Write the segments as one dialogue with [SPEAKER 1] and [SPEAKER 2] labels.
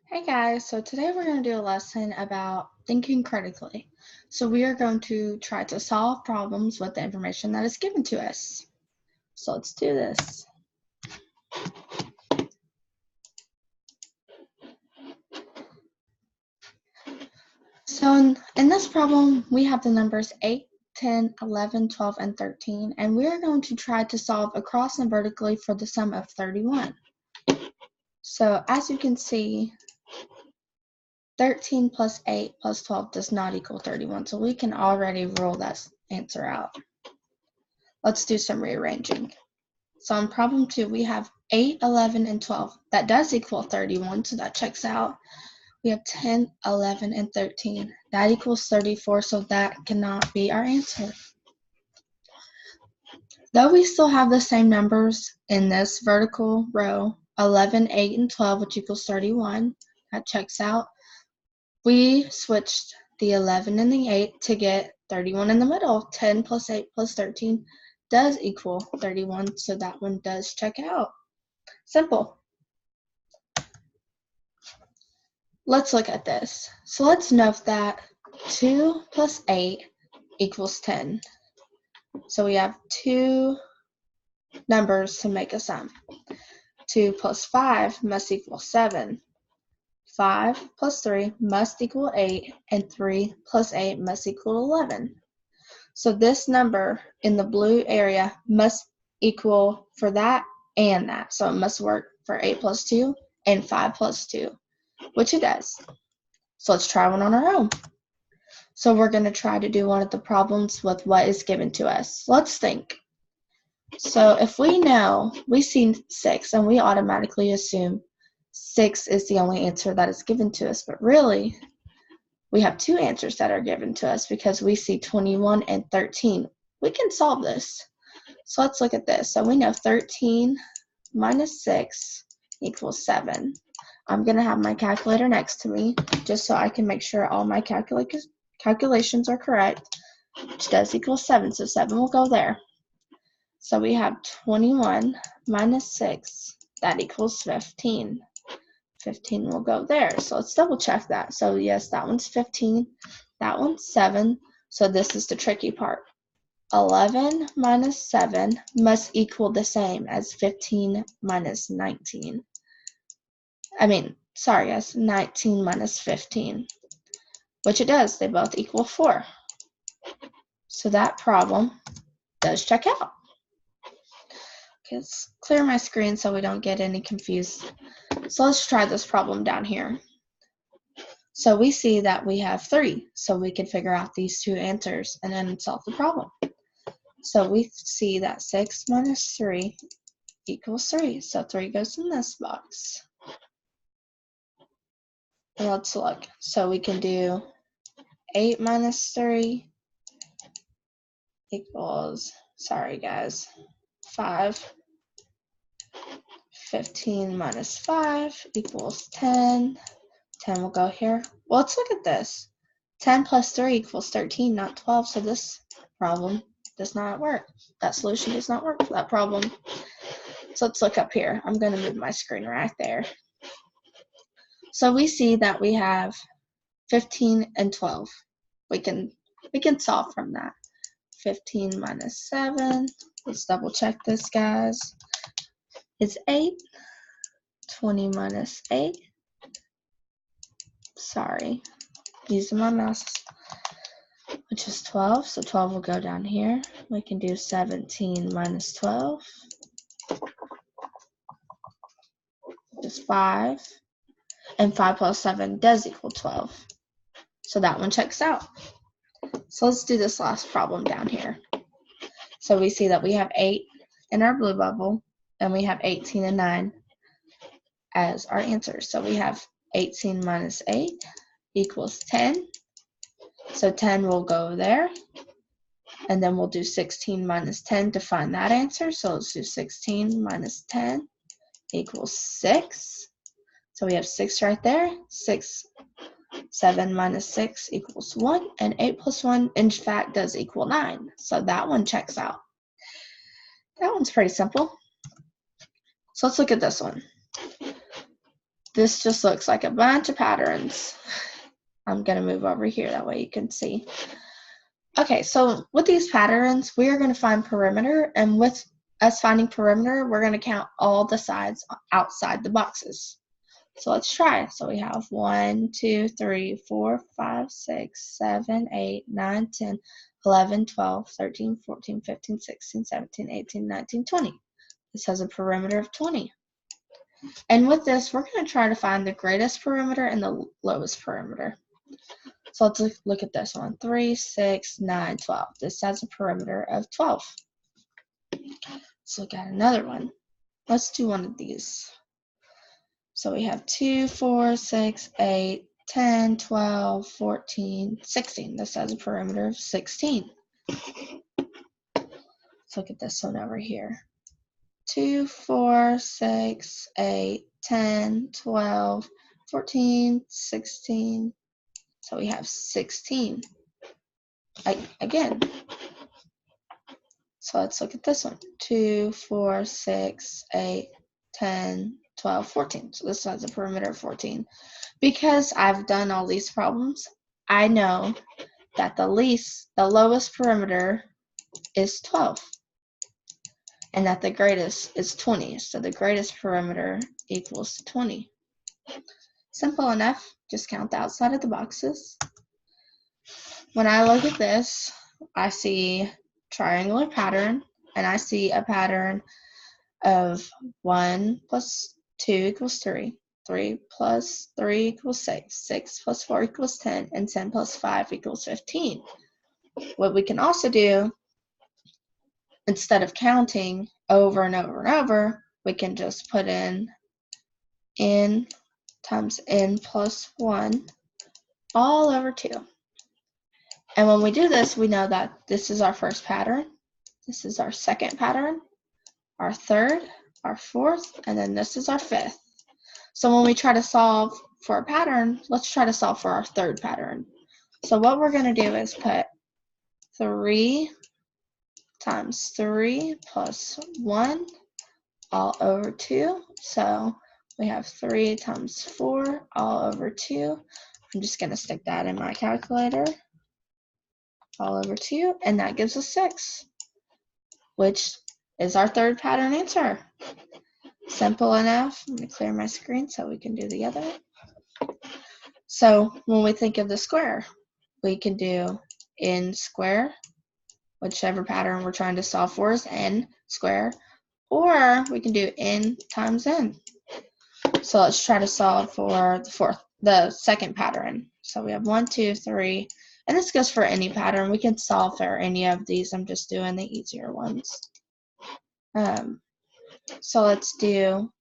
[SPEAKER 1] Hey guys, so today we're going to do a lesson about thinking critically. So we are going to try to solve problems with the information that is given to us. So let's do this. So in this problem, we have the numbers 8, 10, 11, 12, and 13, and we are going to try to solve across and vertically for the sum of 31. So as you can see, 13 plus 8 plus 12 does not equal 31, so we can already rule that answer out. Let's do some rearranging. So in problem 2, we have 8, 11, and 12. That does equal 31, so that checks out. We have 10, 11, and 13. That equals 34, so that cannot be our answer. Though we still have the same numbers in this vertical row, 11, 8, and 12, which equals 31, that checks out. We switched the 11 and the 8 to get 31 in the middle. 10 plus 8 plus 13 does equal 31, so that one does check out. Simple. Let's look at this. So let's note that 2 plus 8 equals 10. So we have two numbers to make a sum. 2 plus 5 must equal 7. 5 plus 3 must equal 8, and 3 plus 8 must equal 11. So this number in the blue area must equal for that and that. So it must work for 8 plus 2 and 5 plus 2, which it does. So let's try one on our own. So we're going to try to do one of the problems with what is given to us. Let's think. So if we know, we see 6 and we automatically assume 6 is the only answer that is given to us, but really we have two answers that are given to us because we see 21 and 13. We can solve this. So let's look at this. So we know 13 minus 6 equals 7. I'm going to have my calculator next to me just so I can make sure all my calculations are correct, which does equal 7. So 7 will go there. So we have 21 minus 6. That equals 15. 15 will go there. So let's double check that. So yes, that one's 15. That one's 7. So this is the tricky part. 11 minus 7 must equal the same as 15 minus 19. 19 minus 15, which it does. They both equal 4. So that problem does check out. Okay, let's clear my screen so we don't get any confused. So let's try this problem down here. So we see that we have 3, so we can figure out these two answers and then solve the problem. So we see that 6 minus 3 equals 3, so 3 goes in this box. And let's look. So we can do 8 minus 3 equals, 5. 15 minus 5 equals 10. 10 will go here. Well, let's look at this. 10 plus 3 equals 13, not 12, so this problem does not work. That solution does not work for that problem. So let's look up here. I'm going to move my screen right there. So we see that we have 15 and 12. We can solve from that. 15 minus 7. Let's double check this, guys. It's 8. 20 minus 8. Using my mouse, which is 12. So 12 will go down here. We can do 17 minus 12. Is 5. And 5 plus 7 does equal 12. So that one checks out. So let's do this last problem down here. So we see that we have 8 in our blue bubble, and we have 18 and 9 as our answers. So we have 18 minus 8 equals 10. So 10 will go there. And then we'll do 16 minus 10 to find that answer. So let's do 16 minus 10 equals 6. So we have 6 right there. 7 minus 6 equals 1. And 8 plus 1, in fact, does equal 9. So that one checks out. That one's pretty simple. So let's look at this one. this just looks like a bunch of patterns. I'm going to move over here, that way you can see. Okay, so with these patterns, we are going to find perimeter, and with us finding perimeter, we're going to count all the sides outside the boxes. So let's try. So we have 1, 2, 3, 4, 5, 6, 7, 8, 9, 10, 11, 12, 13, 14, 15, 16, 17, 18, 19, 20. This has a perimeter of 20. And with this, we're going to try to find the greatest perimeter and the lowest perimeter. So let's look at this one. 3, 6, 9, 12. This has a perimeter of 12. Let's look at another one. Let's do one of these. So we have 2, 4, 6, 8, 10, 12, 14, 16. This has a perimeter of 16. Let's look at this one over here. 2, 4, 6, 8, 10, 12, 14, 16. So we have 16. Again. So let's look at this one. 2, 4, 6, 8, 10, 12, 14. So this has a perimeter of 14. Because I've done all these problems, I know that the lowest perimeter is 12. And that the greatest is 20. So the greatest perimeter equals 20. Simple enough. Just count the outside of the boxes. When I look at this, I see triangular pattern, and I see a pattern of 1 plus 2 equals 3, 3 plus 3 equals 6, 6 plus 4 equals 10, and 10 plus 5 equals 15. What we can also do, instead of counting over and over and over, we can just put in n times n plus 1 all over 2. And when we do this, we know that this is our first pattern, this is our second pattern, our third, our fourth, and then this is our fifth. So when we try to solve for a pattern, let's try to solve for our third pattern. So what we're going to do is put 3 times 3 plus 1 all over 2. So we have 3 times 4 all over 2. I'm just going to stick that in my calculator. All over 2, and that gives us 6, which is our third pattern answer. Simple enough. I'm going to clear my screen so we can do the other. So when we think of the square, we can do n square, whichever pattern we're trying to solve for is n square, or we can do n times n. So let's try to solve for the second pattern. So we have 1, 2, 3, and this goes for any pattern. We can solve for any of these. I'm just doing the easier ones. So let's do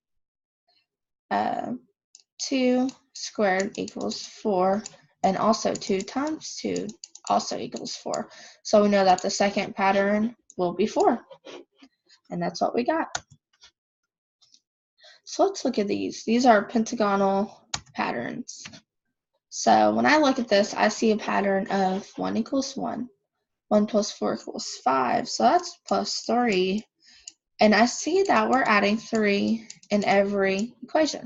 [SPEAKER 1] 2 squared equals 4, and also 2 times 2 also equals 4. So we know that the second pattern will be 4, and that's what we got. So let's look at these. These are pentagonal patterns. So when I look at this, I see a pattern of 1 equals 1, 1 plus 4 equals 5, so that's plus 3. And I see that we're adding 3 in every equation.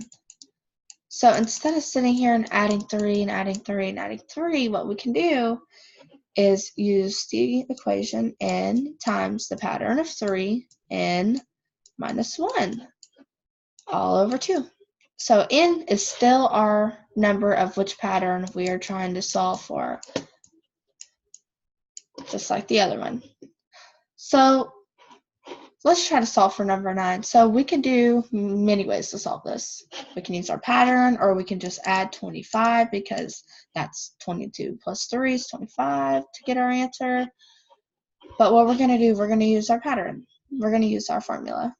[SPEAKER 1] So instead of sitting here and adding 3 and adding 3 and adding 3, what we can do is use the equation n times the pattern of 3, n minus 1, all over 2. So n is still our number of which pattern we are trying to solve for, just like the other one. So let's try to solve for number 9. So we can do many ways to solve this. We can use our pattern, or we can just add 25, because that's 22 plus 3 is 25 to get our answer. But what we're going to do, we're going to use our pattern. We're going to use our formula.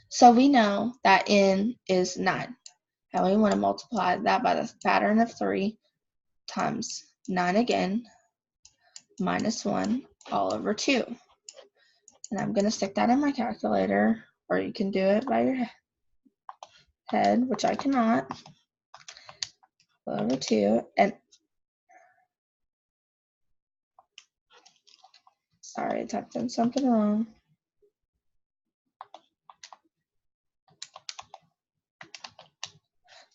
[SPEAKER 1] So we know that n is 9. And we want to multiply that by the pattern of 3 times 9 again, minus 1 all over 2. And I'm going to stick that in my calculator, or you can do it by your head, which I cannot. All over 2. And sorry, I typed in something wrong.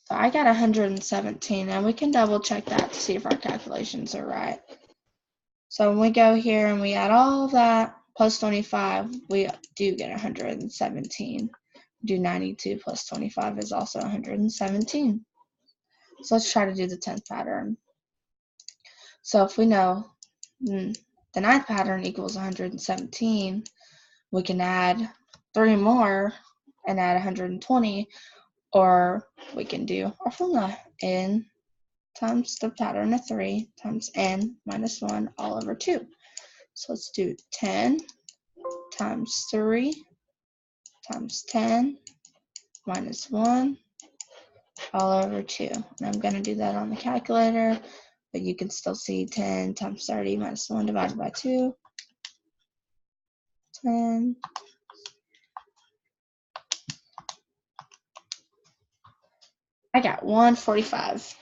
[SPEAKER 1] So I got 117, and we can double check that to see if our calculations are right. So when we go here and we add all of that plus 25, we do get 117. Do 92 plus 25 is also 117. So let's try to do the 10th pattern. So if we know the 9th pattern equals 117, we can add 3 more and add 120, or we can do our formula, n times the pattern of 3 times n minus 1 all over 2. So let's do 10 times 3 times 10 minus 1 all over 2. And I'm going to do that on the calculator, but you can still see 10 times 30 minus 1 divided by 2. 10. I got 145,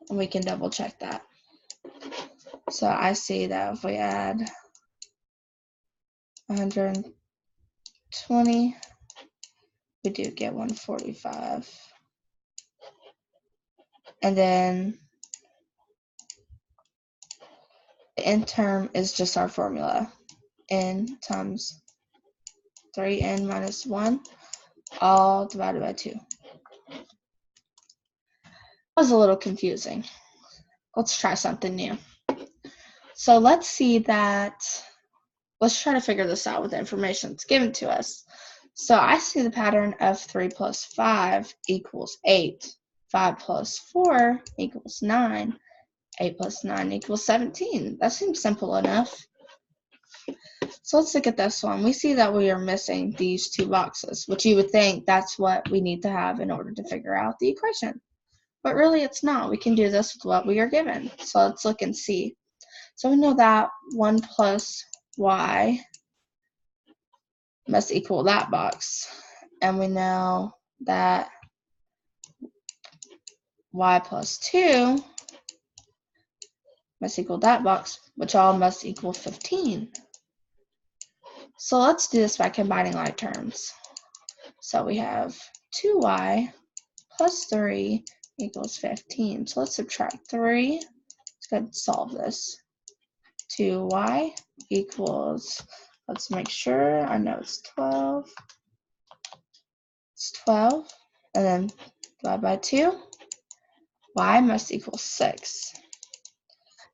[SPEAKER 1] and we can double check that. So I see that if we add 120, we do get 145. And then the n term is just our formula. N times 3n minus 1, all divided by 2. That was a little confusing. Let's try something new. So let's see that, let's try to figure this out with the information that's given to us. So I see the pattern of 3 plus 5 equals 8. 5 plus 4 equals 9. 8 plus 9 equals 17. That seems simple enough. So let's look at this one. We see that we are missing these 2 boxes, which you would think that's what we need to have in order to figure out the equation. But really it's not. We can do this with what we are given. So let's look and see. So we know that 1 plus y must equal that box. And we know that y plus 2 must equal that box, which all must equal 15. So let's do this by combining like terms. So we have 2y plus 3 equals 15. So let's subtract 3. Let's go ahead and solve this. 2y equals, let's make sure, I know it's 12. It's 12. And then divide by 2. Y must equal 6.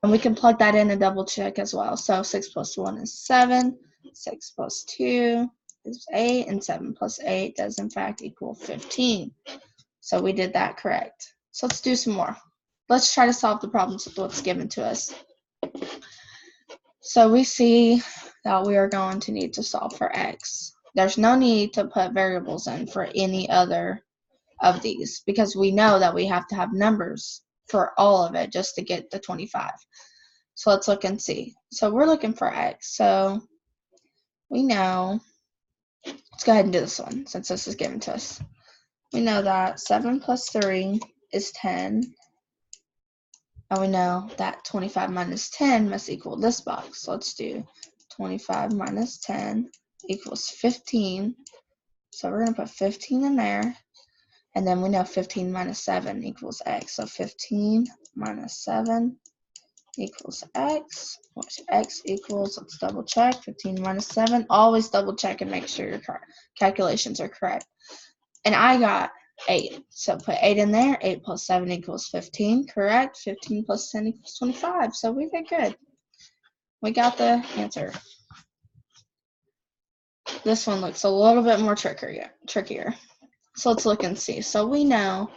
[SPEAKER 1] And we can plug that in and double check as well. So 6 plus 1 is 7. 6 plus 2 is 8. And 7 plus 8 does in fact equal 15. So we did that correct. So let's do some more. Let's try to solve the problems with what's given to us. So we see that we are going to need to solve for x. There's no need to put variables in for any other of these because we know that we have to have numbers for all of it just to get the 25. So let's look and see. So we're looking for x. So we know, let's go ahead and do this one since this is given to us. We know that 7 plus 3 is 10. And we know that 25 minus 10 must equal this box. So let's do 25 minus 10 equals 15. So we're going to put 15 in there. And then we know 15 minus 7 equals x. So 15 minus 7 equals x, which x equals, let's double check, 15 minus 7. Always double check and make sure your calculations are correct. And I got 8. So put 8 in there. 8 plus 7 equals 15. Correct. 15 plus 10 equals 25. So we did good. We got the answer. This one looks a little bit more trickier. So let's look and see. So we know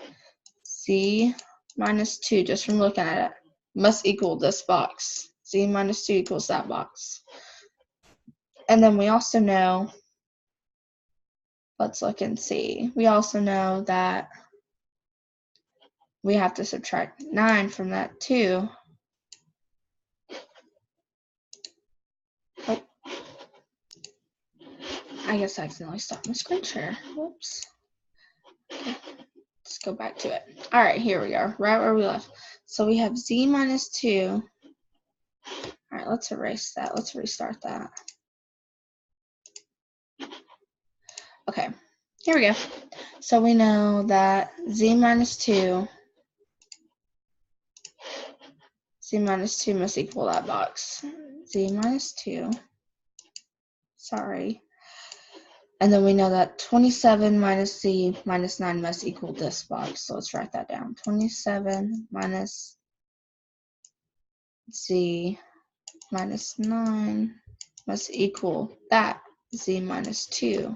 [SPEAKER 1] z minus 2, just from looking at it, must equal this box. Z minus 2 equals that box. And then we also know, let's look and see. We also know that we have to subtract 9 from that 2. Oh. I guess I accidentally stopped my screen share. Whoops. Okay. Let's go back to it. All right, here we are, right where we left. So we have z minus 2. All right, let's erase that. Let's restart that. Okay, here we go. So we know that z minus 2 must equal that box. Z minus 2, sorry. And then we know that 27 minus z minus 9 must equal this box. So let's write that down. 27 minus z minus 9 must equal that, z minus 2.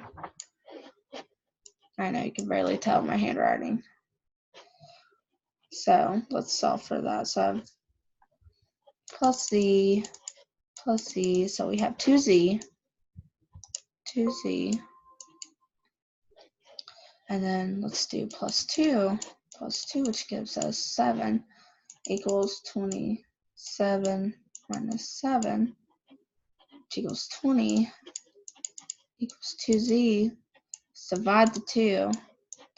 [SPEAKER 1] I know you can barely tell my handwriting. So let's solve for that. So I have plus z, so we have 2z, and then let's do plus 2, which gives us 7, equals 27 minus 7, which equals 20, equals 2z. Divide the 2,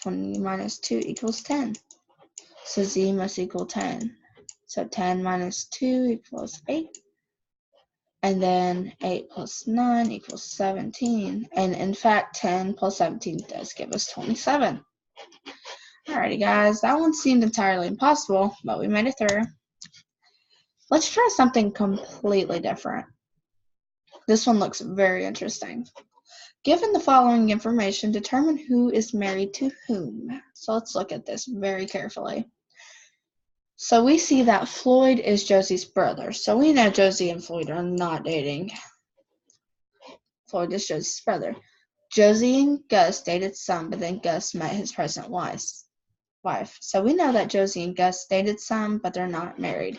[SPEAKER 1] 20 minus 2 equals 10. So z must equal 10. So 10 minus 2 equals 8. And then 8 plus 9 equals 17. And in fact, 10 plus 17 does give us 27. Alrighty, guys, that one seemed entirely impossible, but we made it through. Let's try something completely different. This one looks very interesting. Given the following information, determine who is married to whom. So let's look at this very carefully. So we see that Floyd is Josie's brother. So we know Josie and Floyd are not dating. Floyd is Josie's brother. Josie and Gus dated some, but then Gus met his present wife. So we know that Josie and Gus dated some, but they're not married.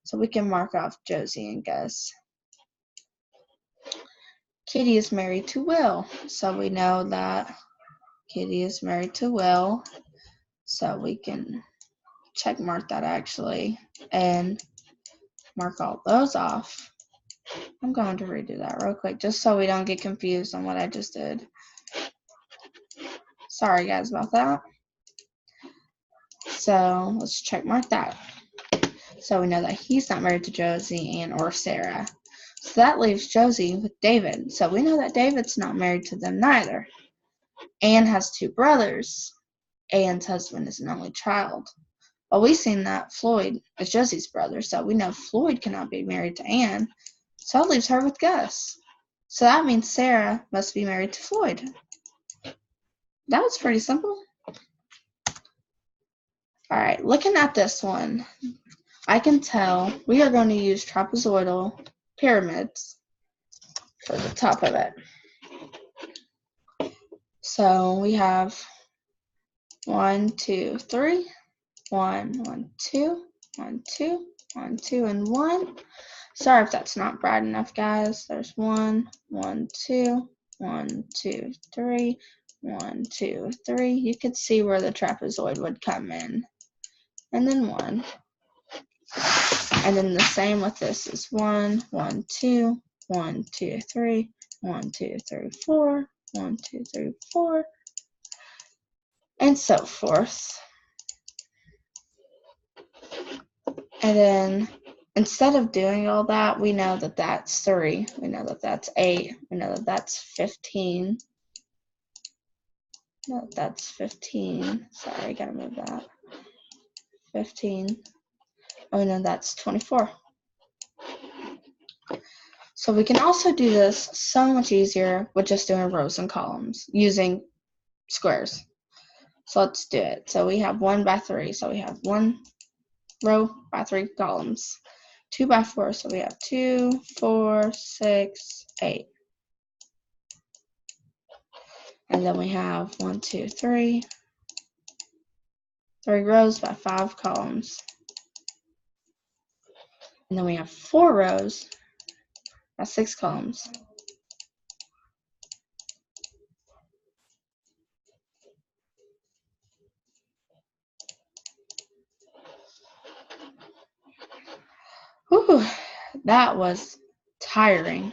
[SPEAKER 1] So we can mark off Josie and Gus. Kitty is married to Will. So we know that Kitty is married to Will. So we can check mark that actually and mark all those off. I'm going to redo that real quick just so we don't get confused on what I just did. Sorry guys about that. So let's check mark that. So we know that he's not married to Josie and or Sarah. So that leaves Josie with David. So we know that David's not married to them neither. Anne has 2 brothers. Anne's husband is an only child. Well, we've seen that Floyd is Josie's brother, so we know Floyd cannot be married to Anne. So it leaves her with Gus. So that means Sarah must be married to Floyd. That was pretty simple. Alright, looking at this one, I can tell we are going to use trapezoidal pyramids for the top of it. So we have 1, 2, 3, 1, 1, 2, 1, 2, 1, 2, and 1. Sorry if that's not bright enough, guys. There's 1, 1, 2, 1, 2, 3, 1, 2, 3. You could see where the trapezoid would come in. And then 1. And then the same with this is 1, 1, 2, 1, 2, 3, 1, 2, 3, 4, 1, 2, 3, 4, and so forth. And then instead of doing all that, we know that that's 3. We know that that's 8. We know that that's 15. No, that's 15. Sorry, gotta move that. 15. Oh, no, that's 24. So we can also do this so much easier with just doing rows and columns using squares. So let's do it. So we have 1 by 3. So we have 1 row by 3 columns. 2 by 4. So we have 2, 4, 6, 8. And then we have 1, 2, 3. 3 rows by 5 columns. And then we have 4 rows by 6 columns. Whew, that was tiring.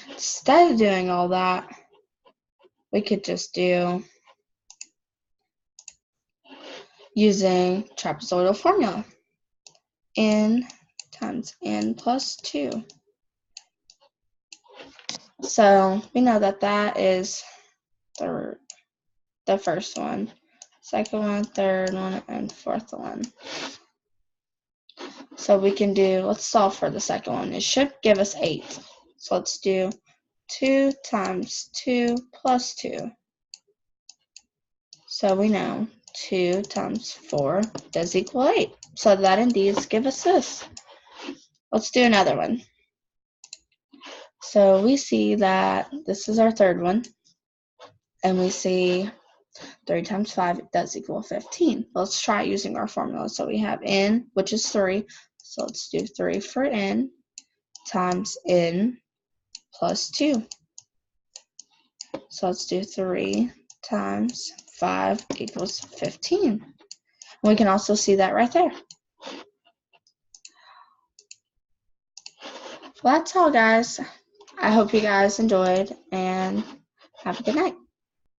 [SPEAKER 1] Instead of doing all that, we could just do using trapezoidal formula. N times n plus 2. So we know that that is the first one. second one, third one, and fourth one. So we can do, let's solve for the second one. It should give us 8. So let's do 2 times 2 plus 2. So we know 2 times 4 does equal 8. So that indeed gives us this. Let's do another one. So we see that this is our third one. And we see 3 times 5 does equal 15. Let's try using our formula. So we have n, which is 3. So let's do 3 for n times n plus 2. So let's do 3 times 5 equals 15. We can also see that right there. Well, that's all, guys. I hope you guys enjoyed, and have a good night.